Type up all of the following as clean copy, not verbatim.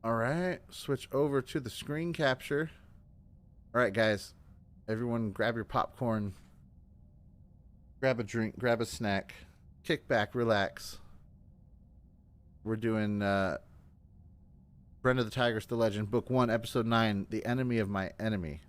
All right, switch over to the screen capture. All right, guys, everyone grab your popcorn, grab a drink, grab a snack, kick back, relax. We're doing Brenda the Tigress, the Legend, Book 1, Episode 9, The Enemy of My Enemy.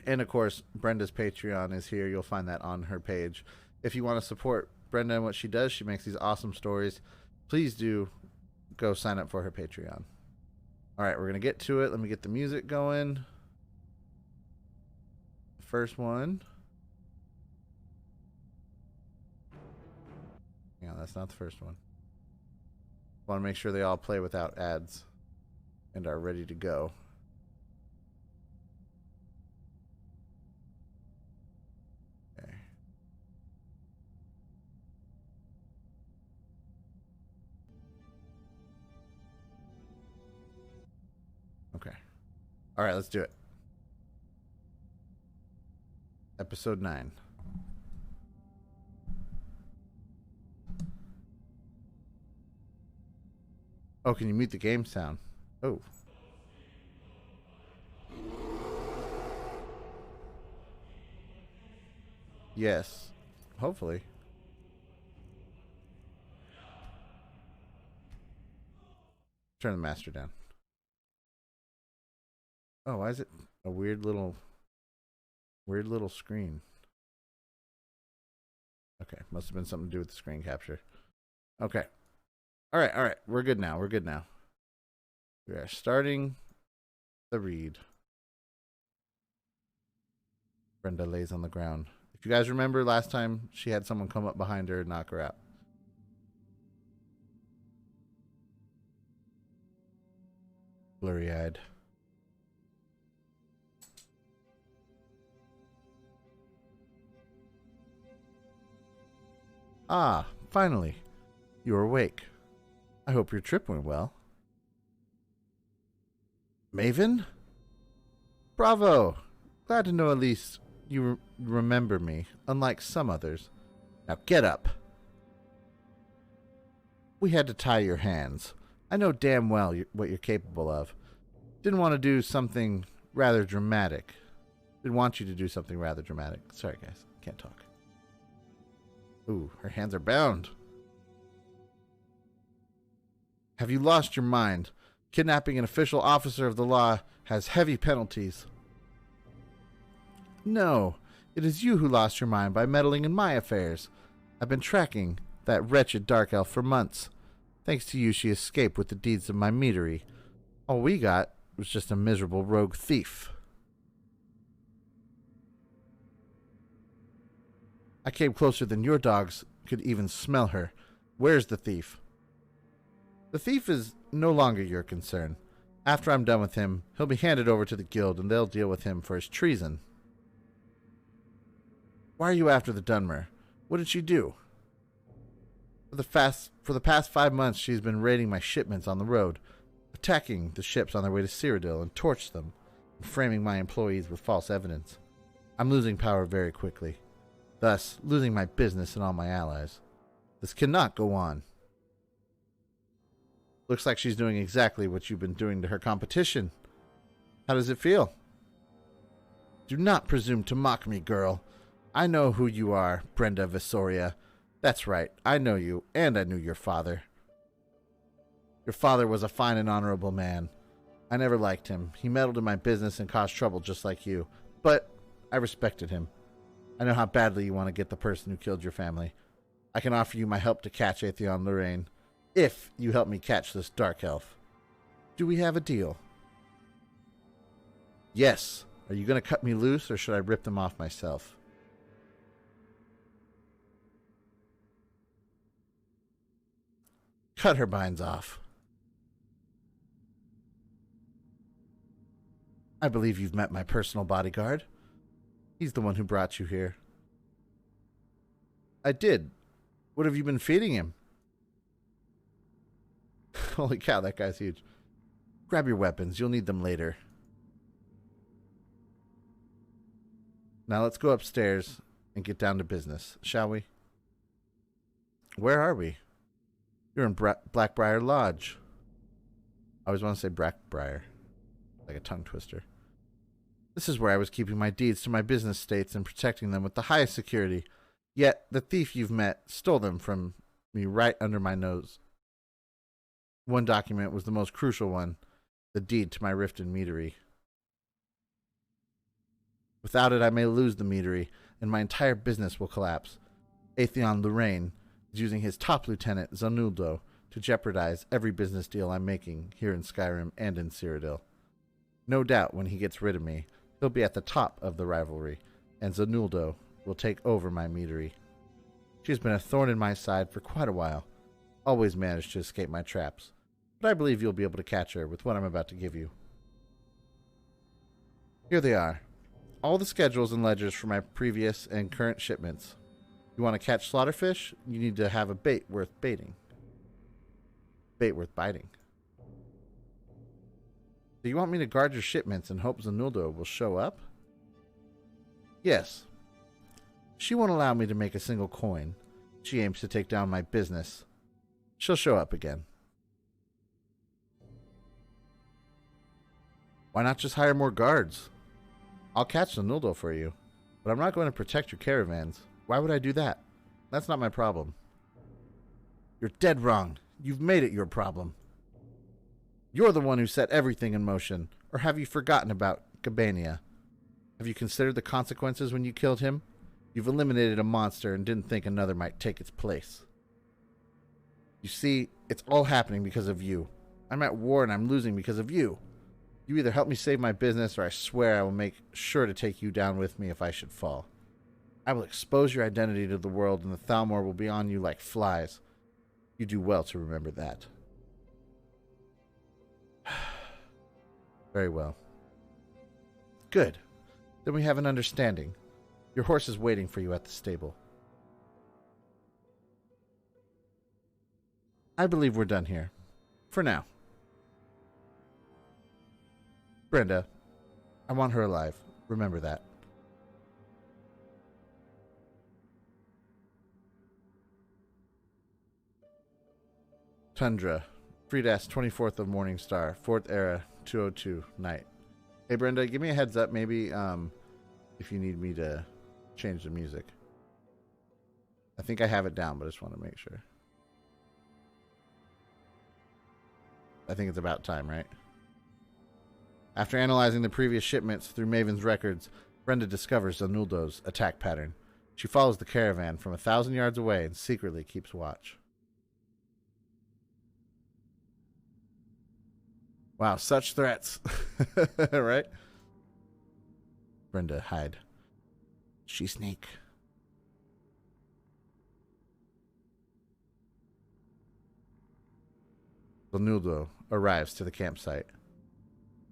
And of course, Brenda's Patreon is here. You'll find that on her page. If you want to support Brenda and what she does, she makes these awesome stories. Please do go sign up for her Patreon. All right, we're going to get to it. Let me get the music going. First one. Yeah, that's not the first one. Want to make sure they all play without ads and are ready to go. Okay. Okay. All right, let's do it. Episode 9. Oh, can you mute the game sound? Oh. Yes. Hopefully. Turn the master down. Oh, why is it a weird little screen? Okay, must have been something to do with the screen capture. Okay. All right. We're good now. We are starting the read. Brenda lays on the ground. If you guys remember last time, she had someone come up behind her and knock her out. Blurry-eyed. Ah, finally. You're awake. I hope your trip went well. Maven? Bravo! Glad to know at least you remember me, unlike some others. Now get up. We had to tie your hands. I know damn well what you're capable of. Didn't want to do something rather dramatic. Didn't want you to do something rather dramatic. Sorry, guys. Can't talk. Ooh, her hands are bound. Have you lost your mind? Kidnapping an official officer of the law has heavy penalties. No, it is you who lost your mind by meddling in my affairs. I've been tracking that wretched dark elf for months. Thanks to you, she escaped with the deeds of my meadery. All we got was just a miserable rogue thief. I came closer than your dogs could even smell her. Where's the thief? The thief is no longer your concern. After I'm done with him, he'll be handed over to the guild and they'll deal with him for his treason. Why are you after the Dunmer? What did she do? For the past 5 months, she's been raiding my shipments on the road, attacking the ships on their way to Cyrodiil and torched them, and framing my employees with false evidence. I'm losing power very quickly, thus losing my business and all my allies. This cannot go on. Looks like she's doing exactly what you've been doing to her competition. How does it feel? Do not presume to mock me, girl. I know who you are, Brenda Visoria. That's right, I know you, and I knew your father. Your father was a fine and honorable man. I never liked him. He meddled in my business and caused trouble just like you. But I respected him. I know how badly you want to get the person who killed your family. I can offer you my help to catch Atheon Lorraine, if you help me catch this dark elf. Do we have a deal? Yes. Are you going to cut me loose, or should I rip them off myself? Cut her binds off. I believe you've met my personal bodyguard. He's the one who brought you here. I did. What have you been feeding him? Holy cow, that guy's huge. Grab your weapons. You'll need them later. Now let's go upstairs and get down to business, shall we? Where are we? You're in Blackbriar Lodge. always want to say Brackbriar. Like a tongue twister. This is where I was keeping my deeds to my business states and protecting them with the highest security. Yet, the thief you've met stole them from me right under my nose. One document was the most crucial one, the deed to my Riften meadery. Without it, I may lose the meadery, and my entire business will collapse. Atheon Lorraine is using his top lieutenant, Zanuldo, to jeopardize every business deal I'm making here in Skyrim and in Cyrodiil. No doubt when he gets rid of me, he'll be at the top of the rivalry, and Zanuldo will take over my meadery. She has been a thorn in my side for quite a while, always managed to escape my traps, but I believe you'll be able to catch her with what I'm about to give you. Here they are. All the schedules and ledgers for my previous and current shipments. You want to catch slaughterfish? You need to have a bait worth baiting. Bait worth biting. So you want me to guard your shipments and hope Zanuldo will show up? Yes. She won't allow me to make a single coin. She aims to take down my business. She'll show up again. Why not just hire more guards? I'll catch Zanuldo for you, but I'm not going to protect your caravans. Why would I do that? That's not my problem. You're dead wrong. You've made it your problem. You're the one who set everything in motion, or have you forgotten about Gabania? Have you considered the consequences when you killed him? You've eliminated a monster and didn't think another might take its place. You see, it's all happening because of you. I'm at war and I'm losing because of you. You either help me save my business, or I swear I will make sure to take you down with me if I should fall. I will expose your identity to the world, and the Thalmor will be on you like flies. You do well to remember that. Very well. Good. Then we have an understanding. Your horse is waiting for you at the stable. I believe we're done here. For now. Brenda, I want her alive. Remember that. Tundra, Freedas, 24th of Morningstar, 4th Era, 202, night. Hey, Brenda, give me a heads up, maybe, if you need me to change the music. I think I have it down, but I just want to make sure. I think it's about time, right? After analyzing the previous shipments through Maven's records, Brenda discovers Zanuldo's attack pattern. She follows the caravan from 1,000 yards away and secretly keeps watch. Wow, such threats. Right? Brenda, hide. She snake. Zanuldo arrives to the campsite.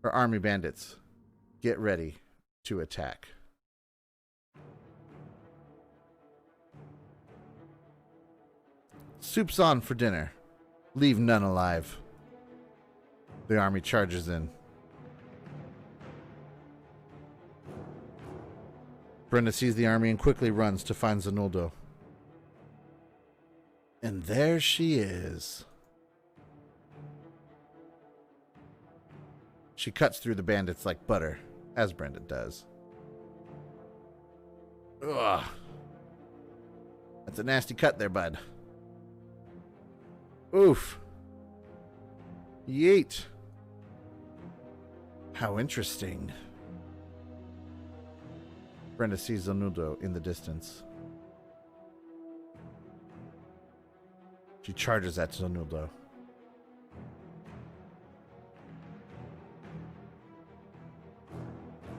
Her army bandits get ready to attack. Soup's on for dinner. Leave none alive. The army charges in. Brenda sees the army and quickly runs to find Zanuldo. And there she is. She cuts through the bandits like butter, as Brenda does. Ugh. That's a nasty cut there, bud. Oof. Yeet. How interesting. Brenda sees Zanuldo in the distance. She charges at Zanuldo.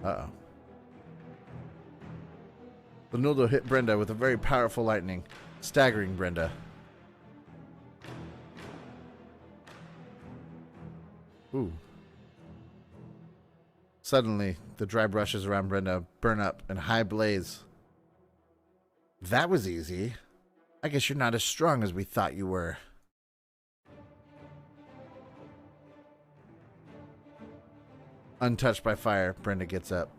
Uh-oh. Zanuldo hit Brenda with a very powerful lightning, staggering Brenda. Ooh. Suddenly, the dry brushes around Brenda burn up in high blaze. That was easy. I guess you're not as strong as we thought you were. Untouched by fire, Brenda gets up.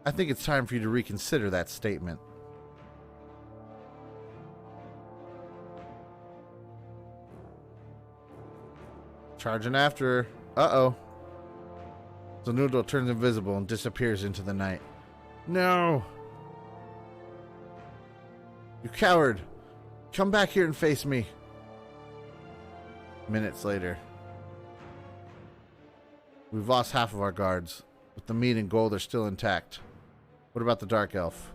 I think it's time for you to reconsider that statement. Charging after her. Uh-oh. Zanudel turns invisible and disappears into the night. No! You coward! Come back here and face me! Minutes later. We've lost half of our guards, but the meat and gold are still intact. What about the Dark Elf?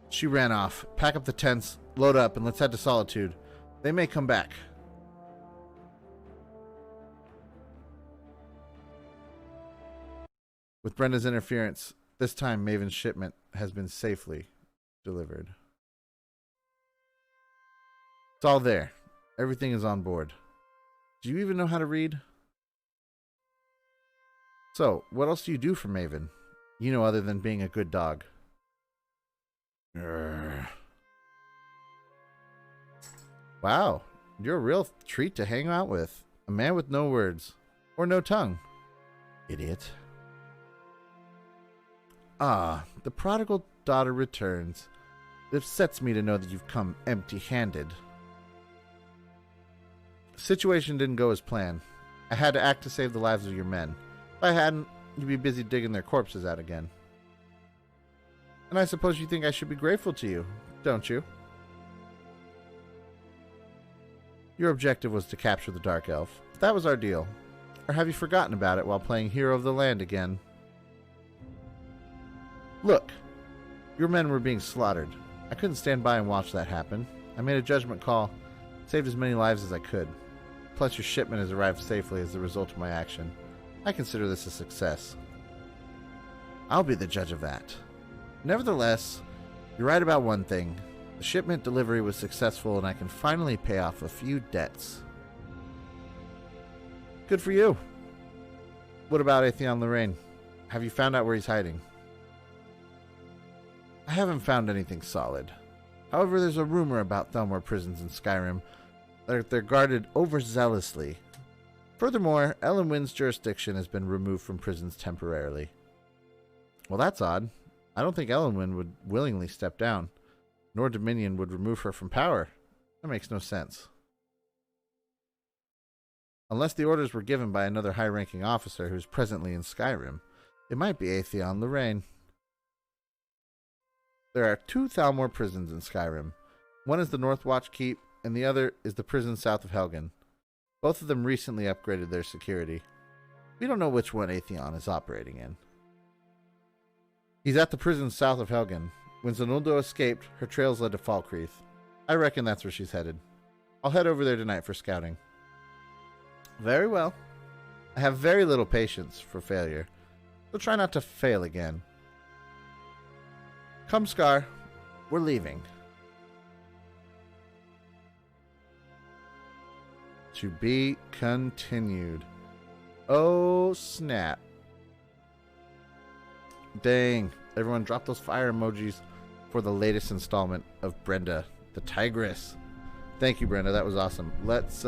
She ran off. Pack up the tents, load up, and let's head to Solitude. They may come back. With Brenda's interference, this time Maven's shipment has been safely delivered. It's all there. Everything is on board. Do you even know how to read? So, what else do you do for Maven? You know, other than being a good dog. Urgh. Wow, you're a real treat to hang out with. A man with no words. Or no tongue. Idiot. Ah, the prodigal daughter returns. It upsets me to know that you've come empty-handed. The situation didn't go as planned. I had to act to save the lives of your men. If I hadn't, you'd be busy digging their corpses out again. And I suppose you think I should be grateful to you, don't you? Your objective was to capture the Dark Elf. That was our deal. Or have you forgotten about it while playing hero of the land again? Look, your men were being slaughtered. I couldn't stand by and watch that happen. I made a judgment call, saved as many lives as I could. Plus your shipment has arrived safely as the result of my action. I consider this a success. I'll be the judge of that. Nevertheless, you're right about one thing. The shipment delivery was successful and I can finally pay off a few debts. Good for you. What about Atheon Lorraine? Have you found out where he's hiding? I haven't found anything solid. However, there's a rumor about Thelmore prisons in Skyrim that they're guarded overzealously. Furthermore, Elenwyn's jurisdiction has been removed from prisons temporarily. Well, that's odd. I don't think Elenwyn would willingly step down, nor Dominion would remove her from power. That makes no sense. Unless the orders were given by another high-ranking officer who's presently in Skyrim, it might be Atheon Lorraine. There are 2 Thalmor prisons in Skyrim. One is the Northwatch Keep, and the other is the prison south of Helgen. Both of them recently upgraded their security. We don't know which one Atheon is operating in. He's at the prison south of Helgen. When Zanuldo escaped, her trails led to Falkreath. I reckon that's where she's headed. I'll head over there tonight for scouting. Very well. I have very little patience for failure, so try not to fail again. Come, Scar. We're leaving. To be continued. Oh, snap. Dang. Everyone drop those fire emojis for the latest installment of Brenda, the Tigress. Thank you, Brenda. That was awesome. Let's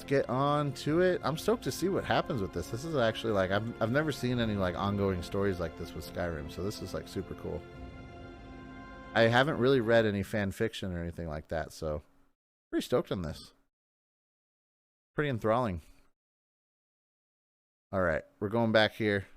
get on to it. I'm stoked to see what happens with this. This is actually like I've never seen any like ongoing stories like this with Skyrim, so this is like super cool. I haven't really read any fan fiction or anything like that, so pretty stoked on this. Pretty enthralling. All right, we're going back here.